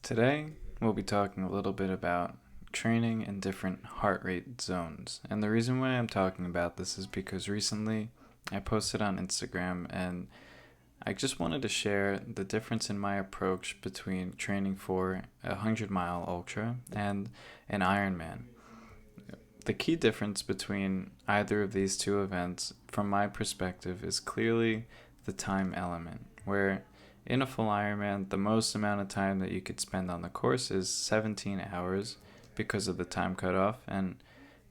Today, we'll be talking a little bit about training in different heart rate zones. And the reason why I'm talking about this is because recently I posted on Instagram and I just wanted to share the difference in my approach between training for a 100-mile ultra and an Ironman. The key difference between either of these two events, from my perspective, is clearly the time element, where in a full Ironman, the most amount of time that you could spend on the course is 17 hours because of the time cutoff. And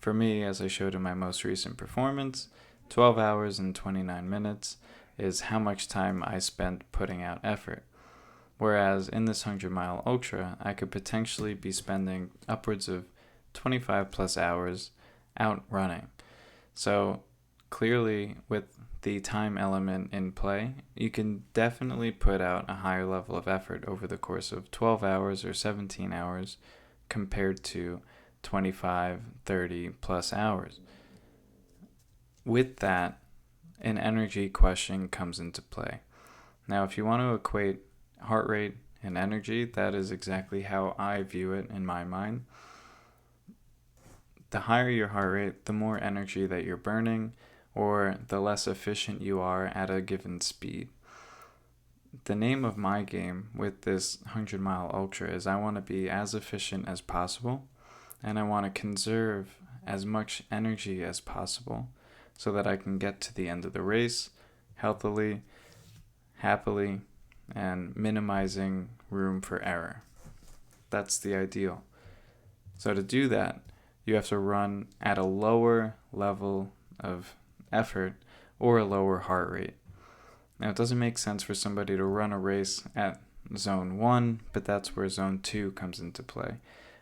for me, as I showed in my most recent performance, 12 hours and 29 minutes is how much time I spent putting out effort. Whereas in this 100-mile ultra, I could potentially be spending upwards of 25 plus hours out running. So clearly, with the time element in play, you can definitely put out a higher level of effort over the course of 12 hours or 17 hours compared to 25, 30 plus hours. With that, an energy question comes into play. Now, if you want to equate heart rate and energy, that is exactly how I view it in my mind. The higher your heart rate, the more energy that you're burning, or the less efficient you are at a given speed. The name of my game with this 100-mile ultra is I want to be as efficient as possible, and I want to conserve as much energy as possible so that I can get to the end of the race healthily, happily, and minimizing room for error. That's the ideal. So to do that, you have to run at a lower level of effort or a lower heart rate. Now, it doesn't make sense for somebody to run a race at zone 1, but that's where zone 2 comes into play.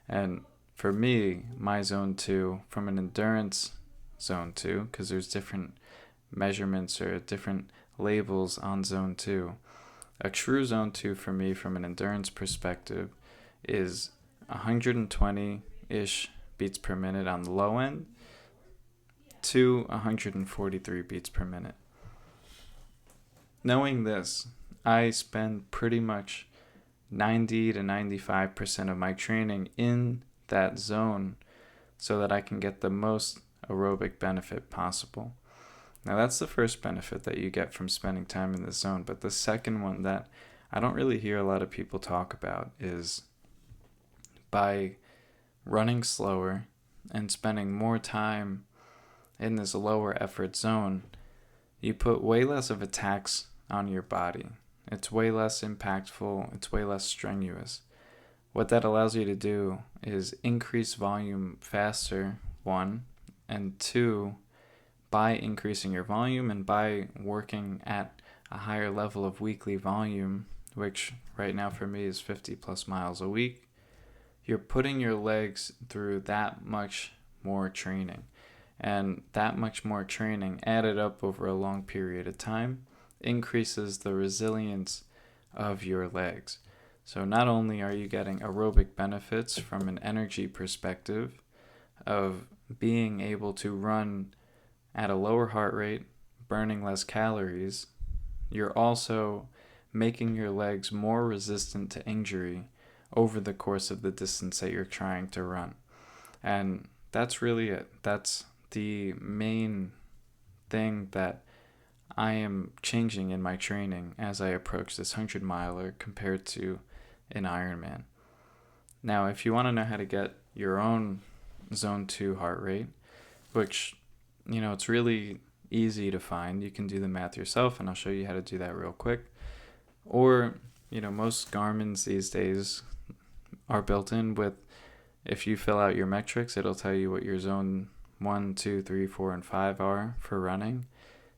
And for me, my zone 2, from an endurance zone 2, because there's different measurements or different labels on zone 2, a true zone 2 for me from an endurance perspective is 120-ish beats per minute on the low end to 143 beats per minute. Knowing this, I spend pretty much 90 to 95% of my training in that zone so that I can get the most aerobic benefit possible. Now, that's the first benefit that you get from spending time in this zone, but the second one that I don't really hear a lot of people talk about is by running slower and spending more time in this lower effort zone, you put way less of a tax on your body. It's way less impactful, it's way less strenuous. What that allows you to do is increase volume faster, one, and two, by increasing your volume and by working at a higher level of weekly volume, which right now for me is 50 plus miles a week, you're putting your legs through that much more training. And that much more training added up over a long period of time increases the resilience of your legs. So not only are you getting aerobic benefits from an energy perspective of being able to run at a lower heart rate, burning less calories, you're also making your legs more resistant to injury over the course of the distance that you're trying to run. And that's really it. That's the main thing that I am changing in my training as I approach this 100-miler compared to an Ironman. Now, if you want to know how to get your own zone 2 heart rate, which, it's really easy to find. You can do the math yourself, and I'll show you how to do that real quick. Or, most Garmin's these days are built in with, if you fill out your metrics, it'll tell you what your zone 1, 2, 3, 4, and 5 are for running.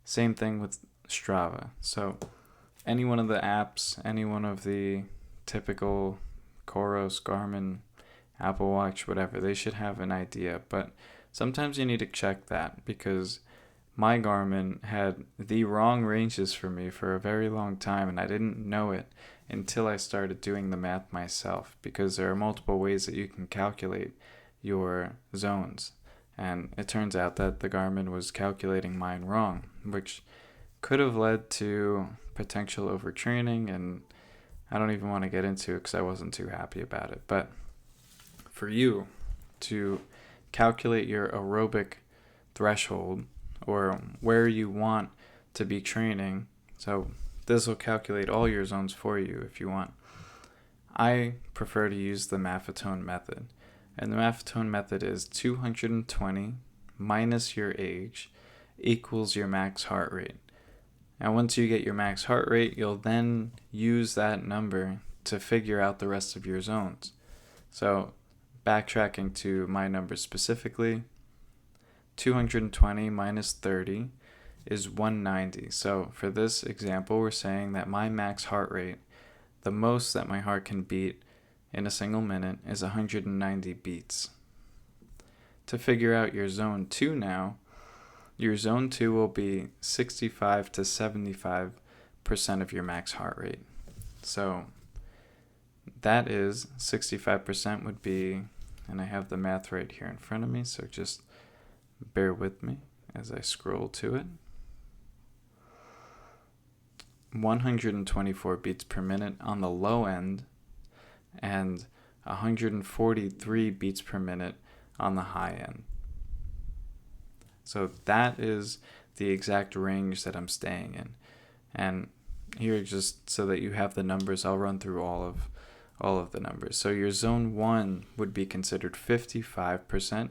Same thing with Strava. So any one of the apps, any one of the typical Coros, Garmin, Apple Watch, whatever, they should have an idea. But sometimes you need to check that because my Garmin had the wrong ranges for me for a very long time, and I didn't know it until I started doing the math myself, because there are multiple ways that you can calculate your zones. And it turns out that the Garmin was calculating mine wrong, which could have led to potential overtraining and I don't even want to get into it because I wasn't too happy about it. But for you to calculate your aerobic threshold or where you want to be training, so this will calculate all your zones for you if you want. I prefer to use the Maffetone method. And the Maffetone method is 220 minus your age equals your max heart rate. Now, once you get your max heart rate, you'll then use that number to figure out the rest of your zones. So, backtracking to my numbers specifically, 220 minus 30 is 190. So, for this example, we're saying that my max heart rate, the most that my heart can beat in a single minute, is 190 beats. To figure out your zone 2 now, your zone 2 will be 65 to 75% of your max heart rate. So that is 65% would be, and I have the math right here in front of me, so just bear with me as I scroll to it. 124 beats per minute on the low end and 143 beats per minute on the high end. So that is the exact range that I'm staying in. And here, just so that you have the numbers, I'll run through all of the numbers. So your zone 1 would be considered 55%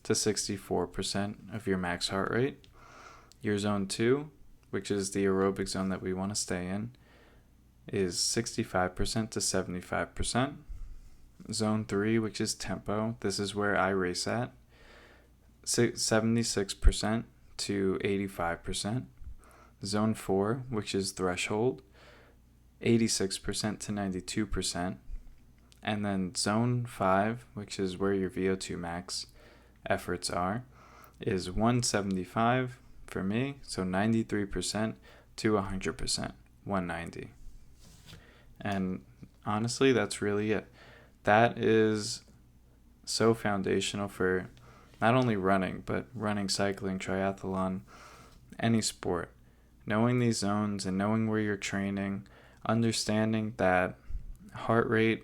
to 64% of your max heart rate. Your zone 2, which is the aerobic zone that we want to stay in, is 65% to 75%. Zone 3, which is tempo, this is where I race at, 76% to 85%. Zone 4, which is threshold, 86% to 92%. And then Zone 5, which is where your VO2 max efforts are, is 175 for me, so 93% to 100%, 190. And honestly, that's really it. That is so foundational for not only running, but running, cycling, triathlon, any sport. Knowing these zones and knowing where you're training, understanding that heart rate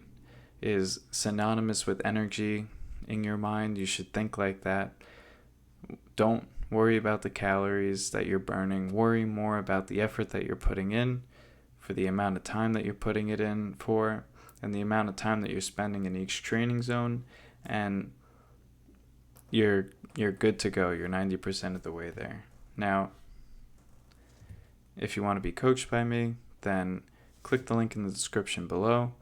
is synonymous with energy in your mind. You should think like that. Don't worry about the calories that you're burning. Worry more about the effort that you're putting in, for the amount of time that you're putting it in for, and the amount of time that you're spending in each training zone, and you're good to go. You're 90% of the way there. Now, if you want to be coached by me, then click the link in the description below,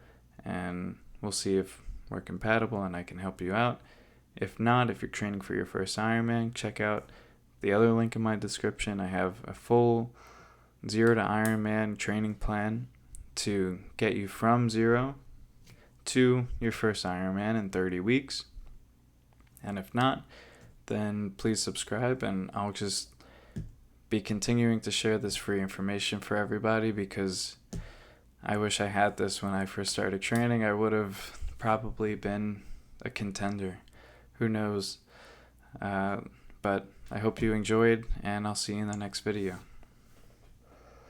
and we'll see if we're compatible and I can help you out. If not, if you're training for your first Ironman, check out the other link in my description. I have a full 0 to Ironman training plan to get you from 0 to your first Ironman in 30 weeks. And if not, then please subscribe, and I'll just be continuing to share this free information for everybody, because I wish I had this when I first started training. I would have probably been a contender. Who knows? But I hope you enjoyed, and I'll see you in the next video.